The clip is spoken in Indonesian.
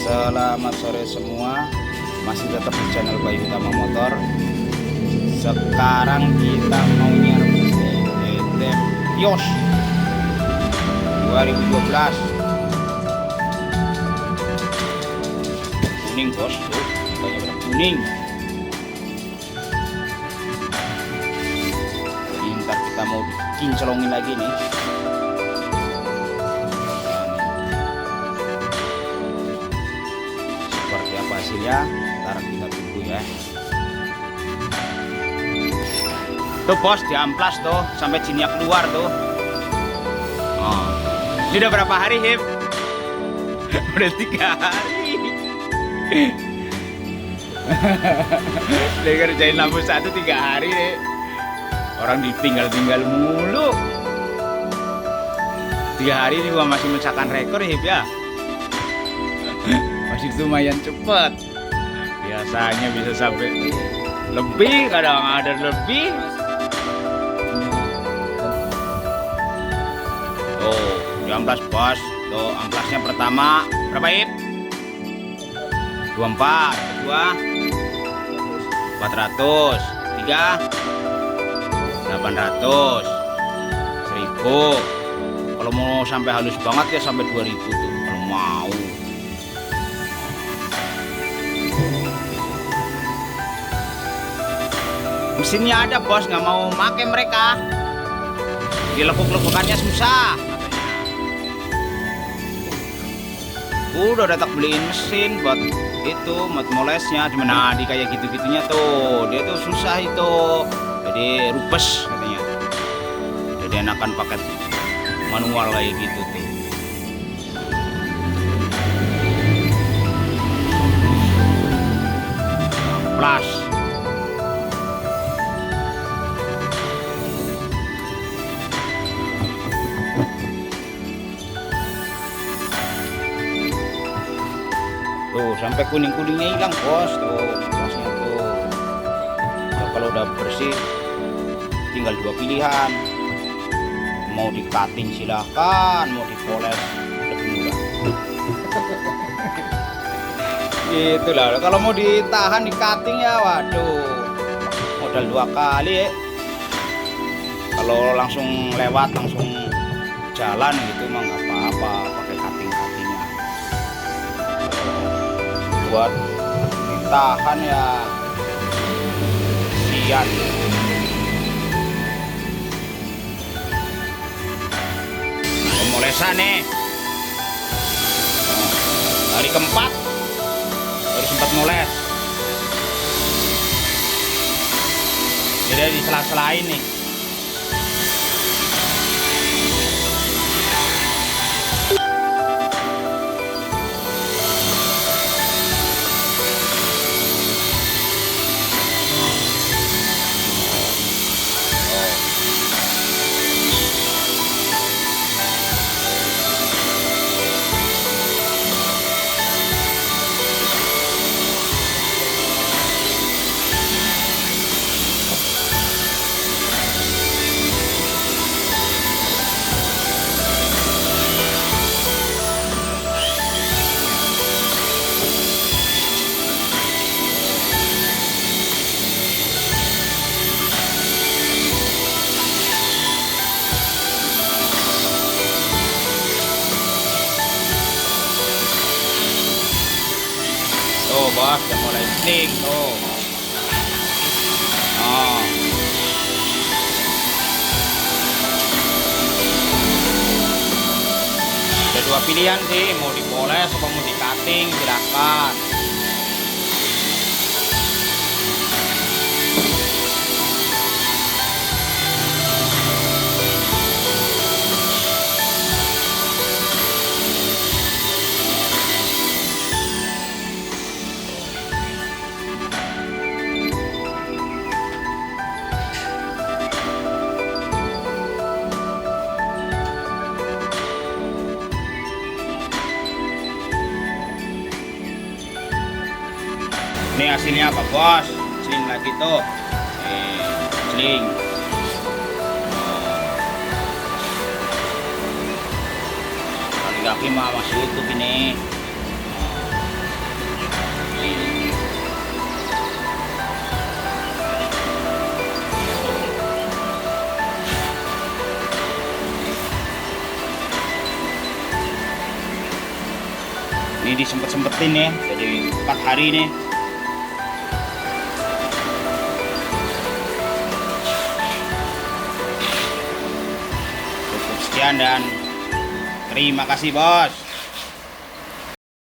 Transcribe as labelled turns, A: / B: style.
A: Selamat sore semua, masih tetap di channel Bayu Utama Motor. Sekarang kita mau nyervis nih ETEM Vios 2012 kuning bos, tuh banyak kuning. Ntar kita mau kinclongin lagi nih. Seperti apa hasilnya, ntar kita tunggu ya. Tuh bos, diamplas tuh sampai jinnya keluar tuh. Oh, ini udah berapa hari Hip? Udah 3 hari. Dia kerjain lampu 1 3 hari deh. Orang ditinggal-tinggal mulu. 3 hari ini gua masih mencatatkan rekor Hip ya. Masih lumayan cepet. Biasanya bisa sampai lebih, kadang ada lebih. Tuh, di amplas bos. Tuh, amplasnya pertama berapa Hip? 24, kedua 400, 3 800, 1000. Kalau mau sampai halus banget ya sampai 2000 tuh kalau mau. Mesinnya ada bos, nggak mau make mereka. Dilekuk-lekukannya susah katanya. Udah tak beliin mesin buat itu, buat molesnya. Cuma nah di kayak gitu-gitunya tuh dia tuh susah itu, jadi rupes katanya. Jadi enakan pakai manual kayak gitu tuh. Plus tuh sampai kuning-kuningnya hilang bos, tuh amplasnya tuh. Nah, kalau udah bersih tinggal 2 pilihan, mau di cutting silahkan, mau dipoles lebih murah. Itulah kalau mau ditahan di cutting ya waduh modal 2 kali ya. Kalau langsung lewat langsung jalan gitu mah nggak apa-apa pakai cutting-cuttingnya. Buat ditahan ya sian. Pemolesan nih hari keempat baru sempat moles. Jadi di sela-selain nih. Tuh bos, udah mulai sling tuh. Oh. Ada 2 pilihan sih, mau dipoles atau mau di cutting silahkan. Ini hasilnya apa bos? Sling lagi tuh. Sling. Kaki mah masih utuh ini. Ini disempet-sempetin nih, jadi 4 hari nih. Cukup sekian dan terima kasih bos.